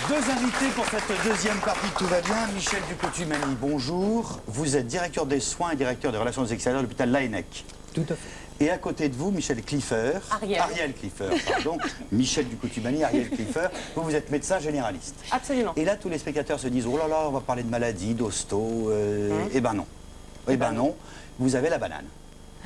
Deux invités pour cette deuxième partie de Tout va bien. Michel Ducoutumani, bonjour. Vous êtes directeur des soins et directeur des relations extérieures de l'hôpital Laennec. Tout à fait. Et à côté de vous, Michel Clifford. Ariel Clifford, pardon. Michel Ducoutumani, Ariel Clifford. Vous êtes médecin généraliste. Absolument. Et là, tous les spectateurs se disent, oh là là, on va parler de maladie, d'hosto. Eh ben non. Eh ben non. Vous avez la banane.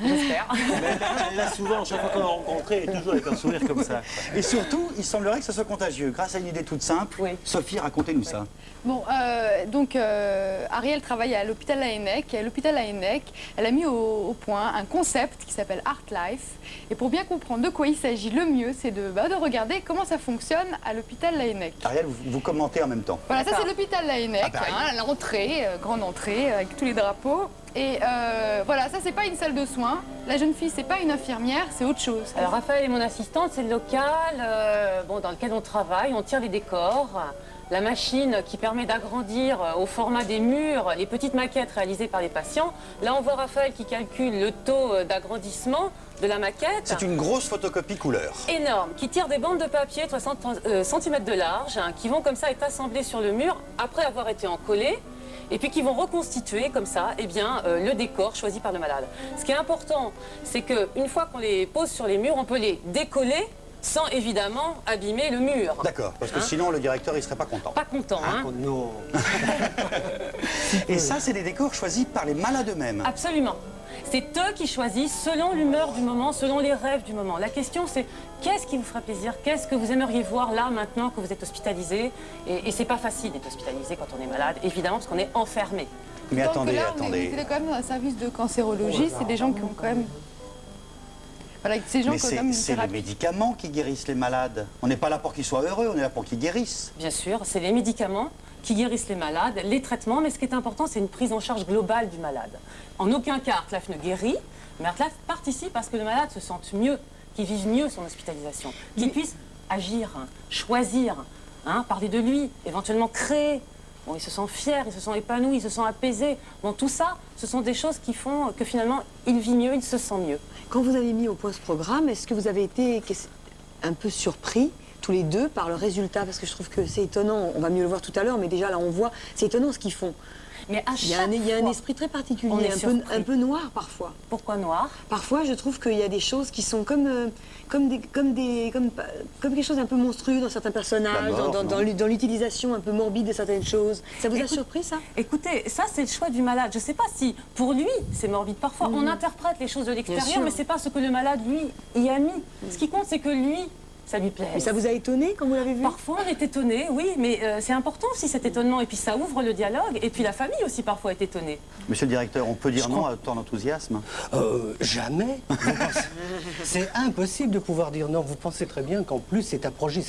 J'espère. Mais là, souvent, chaque fois qu'on l'a rencontré, elle est toujours avec un sourire comme ça. Et surtout, il semblerait que ce soit contagieux. Grâce à une idée toute simple, Oui. Sophie, racontez-nous ça. Bon, Ariel travaille à l'hôpital Laennec. Et à l'hôpital Laennec, elle a mis au point un concept qui s'appelle Art Life. Et pour bien comprendre de quoi il s'agit, le mieux, c'est de regarder comment ça fonctionne à l'hôpital Laennec. Ariel, vous commentez en même temps. Voilà, ça c'est l'hôpital Laennec, Ah, pareil. l'entrée, grande entrée, avec tous les drapeaux. Et voilà, ça c'est pas une salle de soins. La jeune fille, c'est pas une infirmière, c'est autre chose. Alors Raphaël est mon assistante, c'est le local dans lequel on travaille, on tire les décors. La machine qui permet d'agrandir au format des murs les petites maquettes réalisées par les patients. Là, on voit Raphaël qui calcule le taux d'agrandissement de la maquette. C'est une grosse photocopie couleur. Énorme, qui tire des bandes de papier de 60 cm de large, qui vont comme ça être assemblées sur le mur après avoir été encollées. Et puis qui vont reconstituer comme ça le décor choisi par le malade. Ce qui est important, c'est qu'une fois qu'on les pose sur les murs, on peut les décoller sans évidemment abîmer le mur. D'accord, parce que sinon le directeur il serait pas content. Pas content, hein? Non. Et ça, c'est des décors choisis par les malades eux-mêmes. Absolument. C'est eux qui choisissent selon l'humeur du moment, selon les rêves du moment. La question, c'est qu'est-ce qui vous ferait plaisir? Qu'est-ce que vous aimeriez voir là, maintenant que vous êtes hospitalisé? Et c'est pas facile d'être hospitalisé quand on est malade, évidemment, parce qu'on est enfermé. Mais Donc attendez, là, attendez. On est quand même dans un service de cancérologie, c'est des gens qui ont quand même... Voilà, ces gens Mais qui ont quand même une c'est les thérapie. médicaments qui guérissent les malades. On n'est pas là pour qu'ils soient heureux, on est là pour qu'ils guérissent. Bien sûr, c'est les médicaments qui guérissent les malades, les traitements, mais ce qui est important, c'est une prise en charge globale du malade. En aucun cas, Artlife ne guérit, mais Artlife participe à ce que le malade se sente mieux, qu'il vive mieux son hospitalisation, qu'il puisse agir, choisir, parler de lui, éventuellement créer. Bon, il se sent fier, il se sent épanoui, il se sent apaisé. Bon, tout ça, ce sont des choses qui font que finalement, il vit mieux, il se sent mieux. Quand vous avez mis au point ce programme, est-ce que vous avez été un peu surpris, tous les deux, par le résultat? Parce que je trouve que c'est étonnant, on va mieux le voir tout à l'heure, mais déjà là on voit, c'est étonnant ce qu'ils font. Mais à Il y a un fois, esprit très on particulier, est un peu noir parfois. Pourquoi noir? Parfois je trouve qu'il y a des choses qui sont comme quelque chose d'un peu monstrueux dans certains personnages, La mort, dans l'utilisation un peu morbide de certaines choses. Ça vous a surpris ça? Écoutez, ça c'est le choix du malade. Je ne sais pas si pour lui c'est morbide. Parfois on interprète les choses de Bien l'extérieur, sûr. mais c'est pas ce que le malade lui y a mis. Ce qui compte c'est que lui, ça lui plaît. Mais ça vous a étonné quand vous l'avez vu? Parfois on est étonné, oui, mais c'est important aussi cet étonnement. Et puis ça ouvre le dialogue. Et puis la famille aussi parfois est étonnée. Monsieur le directeur, on peut dire non à tant d'enthousiasme? Jamais. C'est impossible de pouvoir dire non. Vous pensez très bien qu'en plus, c'est un projet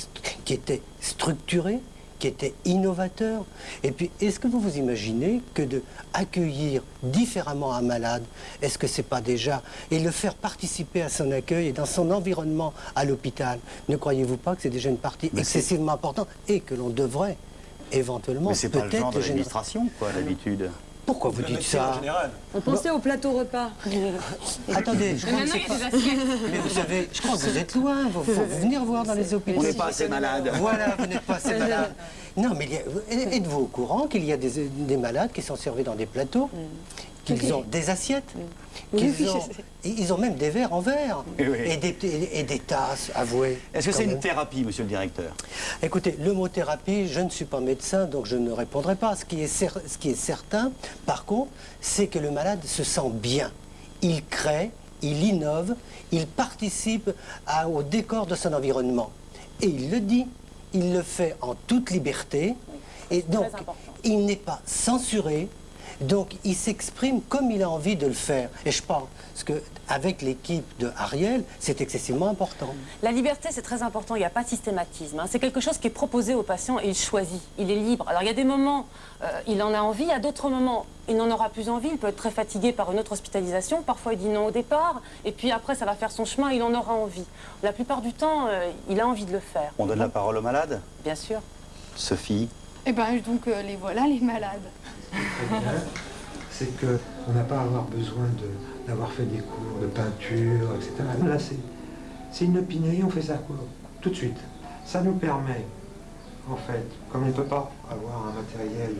qui était structuré, qui était innovateur. Et puis, est-ce que vous vous imaginez que de accueillir différemment un malade, est-ce que c'est pas déjà, et le faire participer à son accueil et dans son environnement à l'hôpital, ne croyez-vous pas que c'est déjà une partie excessivement importante et que l'on devrait éventuellement Mais c'est pas le genre de peut-être l'administration, quoi, d'habitude. Pourquoi vous dites ça? En général. On pensait au plateau repas. Attendez, je crois que c'est pas... Mais vous savez, je crois que vous êtes loin, faut venir voir dans les hôpitaux. On n'est pas assez malade. Voilà, vous n'êtes pas assez malade. Non, mais êtes-vous au courant qu'il y a des malades qui sont servis dans des plateaux, qu'ils ont des assiettes, ils ont même des verres en verre, Oui, oui. et des tasses, avouez. Est-ce que quand c'est une même. thérapie, monsieur le directeur? Écoutez, le mot thérapie, je ne suis pas médecin, donc je ne répondrai pas. Ce qui est certain, par contre, c'est que le malade se sent bien. Il crée, il innove, il participe au décor de son environnement. Et il le dit, il le fait en toute liberté. Et donc, important. il n'est pas censuré. Donc, il s'exprime comme il a envie de le faire. Et je pense qu'avec l'équipe de Ariel, c'est excessivement important. La liberté, c'est très important, il n'y a pas de systématisme. C'est quelque chose qui est proposé au patient et il choisit, il est libre. Alors il y a des moments, il en a envie, à d'autres moments, il n'en aura plus envie, il peut être très fatigué par une autre hospitalisation, parfois il dit non au départ, et puis après ça va faire son chemin, il en aura envie. La plupart du temps, il a envie de le faire. On donne la parole aux malades? Bien sûr. Sophie? Eh ben donc les voilà les malades. Très bien, c'est qu'on n'a pas à avoir besoin d'avoir fait des cours de peinture, etc. Là, c'est une opinerie, on fait ça quoi, tout de suite. Ça nous permet, en fait, comme on ne peut pas avoir un matériel,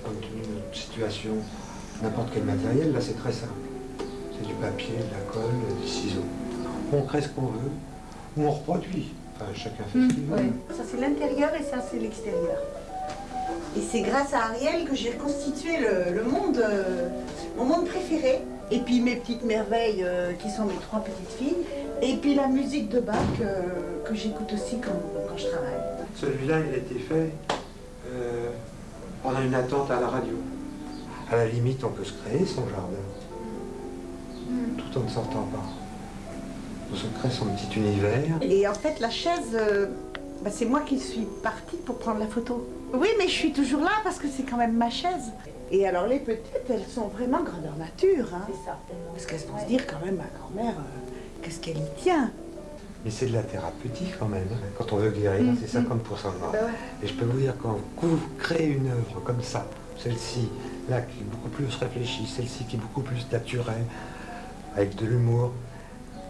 compte tenu de notre situation, n'importe quel matériel, là c'est très simple. C'est du papier, de la colle, des ciseaux. On crée ce qu'on veut, ou on reproduit. Enfin, chacun fait ce qu'il veut. Ouais. Ça c'est l'intérieur et ça c'est l'extérieur. Et c'est grâce à Ariel que j'ai reconstitué le monde, mon monde préféré. Et puis mes petites merveilles qui sont mes 3 petites filles. Et puis la musique de Bach que j'écoute aussi quand je travaille. Celui-là, il a été fait pendant une attente à la radio. À la limite, on peut se créer son jardin, tout en ne sortant pas. On se crée son petit univers. Et en fait, la chaise, c'est moi qui suis partie pour prendre la photo. Oui, mais je suis toujours là parce que c'est quand même ma chaise. Et alors les petites, elles sont vraiment grandeur nature. Hein. C'est ça. Parce qu'elles vont se dire quand même, ma grand-mère, qu'est-ce qu'elle y tient? Mais c'est de la thérapeutique quand même. Quand on veut guérir, c'est 50% de mort. Ben ouais. Et je peux vous dire, quand vous créez une œuvre comme ça, celle-ci, là, qui est beaucoup plus réfléchie, celle-ci qui est beaucoup plus naturelle, avec de l'humour,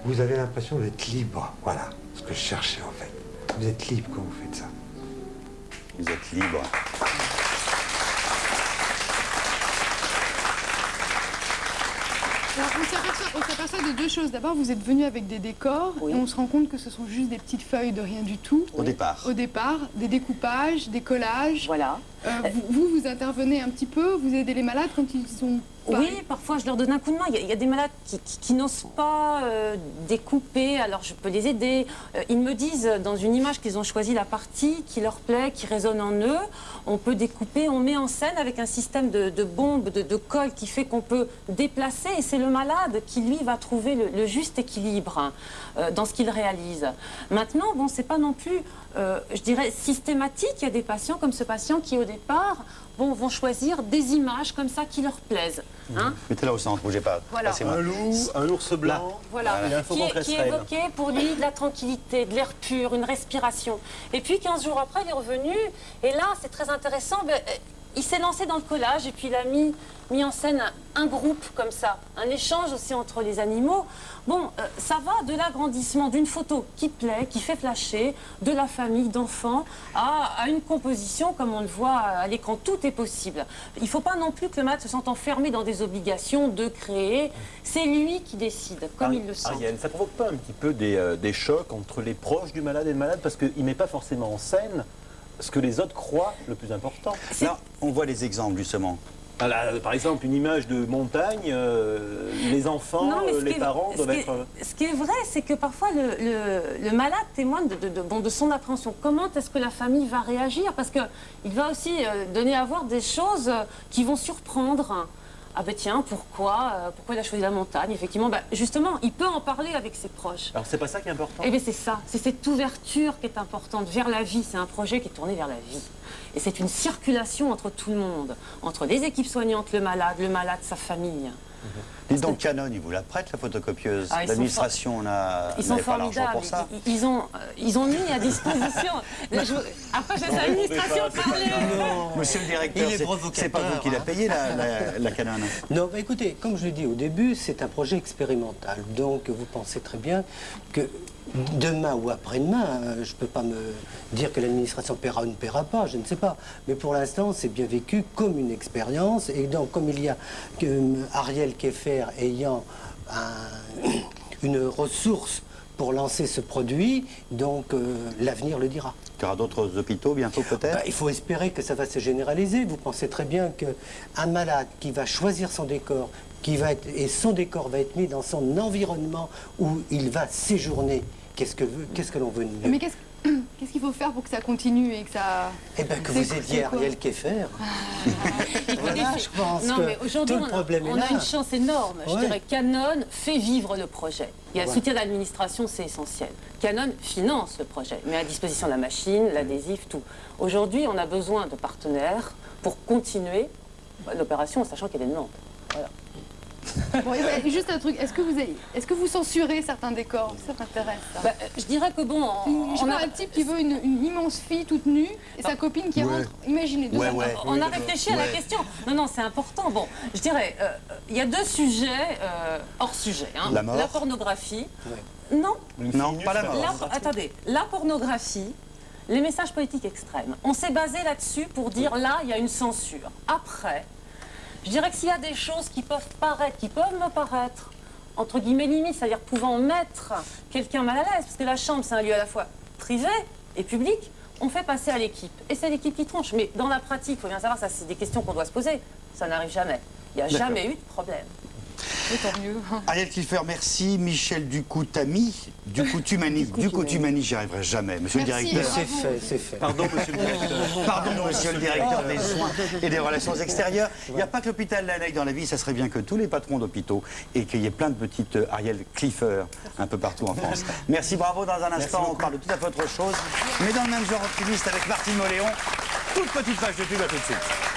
vous avez l'impression d'être libre. Voilà ce que je cherchais en fait. Vous êtes libre quand vous faites ça. Vous êtes libre. Alors, on s'aperçoit de 2 choses. D'abord, vous êtes venu avec des décors et on se rend compte que ce sont juste des petites feuilles de rien du tout. Au départ. Au départ, des découpages, des collages. Voilà. Vous intervenez un petit peu, vous aidez les malades quand ils sont... Oui, parfois je leur donne un coup de main. Il y a des malades qui n'osent pas découper, alors je peux les aider. Ils me disent dans une image qu'ils ont choisi la partie qui leur plaît, qui résonne en eux. On peut découper, on met en scène avec un système de bombes, de colle qui fait qu'on peut déplacer. Et c'est le malade qui, lui, va trouver le juste équilibre dans ce qu'il réalise. Maintenant, bon, c'est pas non plus, je dirais, systématique. Il y a des patients comme ce patient qui, au départ, vont choisir des images comme ça qui leur plaisent. Hein. Mettez-la au centre, bougez pas. Voilà. Passez-moi. Un loup, un ours blanc. Voilà, Il y a un faucon qui cresserelle. évoquait pour lui de la tranquillité, de l'air pur, une respiration. Et puis 15 jours après, il est revenu, et là, c'est très intéressant, il s'est lancé dans le collage, et puis il a mis en scène un groupe comme ça, un échange aussi entre les animaux. Bon, ça va de l'agrandissement d'une photo qui plaît, qui fait flasher, de la famille, d'enfants, à une composition comme on le voit à l'écran. Tout est possible. Il ne faut pas non plus que le malade se sente enfermé dans des obligations de créer. C'est lui qui décide, comme il le sent. Ariel, ça ne provoque pas un petit peu des chocs entre les proches du malade et le malade parce qu'il ne met pas forcément en scène ce que les autres croient le plus important. Là, on voit les exemples, justement. Voilà, par exemple, une image de montagne, les enfants, Non, mais les parents doivent être... Ce qui est vrai, c'est que parfois le malade témoigne de son appréhension. Comment est-ce que la famille va réagir? Parce qu'il va aussi donner à voir des choses qui vont surprendre. Ah ben tiens, pourquoi il a choisi la montagne? Effectivement, justement, il peut en parler avec ses proches. Alors c'est pas ça qui est important. Eh bien c'est ça, c'est cette ouverture qui est importante vers la vie. C'est un projet qui est tourné vers la vie. Et c'est une circulation entre tout le monde, entre les équipes soignantes, le malade, sa famille. Dites donc, Canon, ils vous la prêtent, la photocopieuse. Ah, L'administration ils sont n'avait pas l'argent formidables. pour ça. Ils ont mis à disposition. Après, je laisse l'administration parler. Monsieur le directeur, Il est c'est pas provocateur, vous qui l'a hein. payé, la Canon. Non, écoutez, comme je l'ai dit au début, c'est un projet expérimental. Donc, vous pensez très bien que demain ou après-demain, je ne peux pas me dire que l'administration paiera ou ne paiera pas, je ne sais pas. Mais pour l'instant, c'est bien vécu comme une expérience. Et donc, comme il y a Ariel Keffer ayant une ressource pour lancer ce produit, donc l'avenir le dira. Il y aura d'autres hôpitaux bientôt, peut-être? Il faut espérer que ça va se généraliser. Vous pensez très bien qu'un malade qui va choisir son décor, et son décor va être mis dans son environnement où il va séjourner, qu'est-ce que l'on veut de mieux? Mais qu'est-ce qu'il faut faire pour que ça continue et que ça... Eh bien, que vous aidiez Ariel Keffer. Voilà, je pense Non, mais que aujourd'hui, tout le problème est on là. a une chance énorme. Je Ouais. dirais Canon fait vivre le projet. Il y a le soutien de l'administration, c'est essentiel. Canon finance le projet, met à disposition la machine, l'adhésif, tout. Aujourd'hui, on a besoin de partenaires pour continuer l'opération, en sachant qu'elle est de Nantes. Voilà. Bon, juste un truc, est-ce que vous censurez certains décors? Ça m'intéresse, ça. Je dirais que bon, Je sais pas, un type qui veut une immense fille toute nue et sa copine qui rentre, imaginez deux enfants. on a réfléchi à la question. Non, c'est important. Bon, je dirais, il y a 2 sujets hors sujet. Hein. La mort. La pornographie. Non, Non, pas la mort. attendez, la pornographie, les messages politiques extrêmes. On s'est basé là-dessus pour dire là, il y a une censure. Après, je dirais que s'il y a des choses qui peuvent me paraître, entre guillemets limites, c'est-à-dire pouvant mettre quelqu'un mal à l'aise, parce que la chambre, c'est un lieu à la fois privé et public, on fait passer à l'équipe. Et c'est l'équipe qui tranche. Mais dans la pratique, il faut bien savoir, ça c'est des questions qu'on doit se poser. Ça n'arrive jamais. Il n'y a jamais eu de problème. Et tant mieux. Ariel Clifford, merci. Michel Ducoutami, Ducoutumani, j'y arriverai jamais. Monsieur le Merci. directeur. C'est fait, c'est fait. Pardon, monsieur le directeur. Pardon, monsieur le directeur des soins et des relations extérieures. Il n'y a pas que l'hôpital Laennec dans la vie, ça serait bien que tous les patrons d'hôpitaux et qu'il y ait plein de petites Ariel Clifford un peu partout en France. Merci, bravo. Dans un instant, on parle de tout à fait autre chose, mais dans le même genre optimiste avec Martine Moléon. Toute petite page de pub, à tout de suite.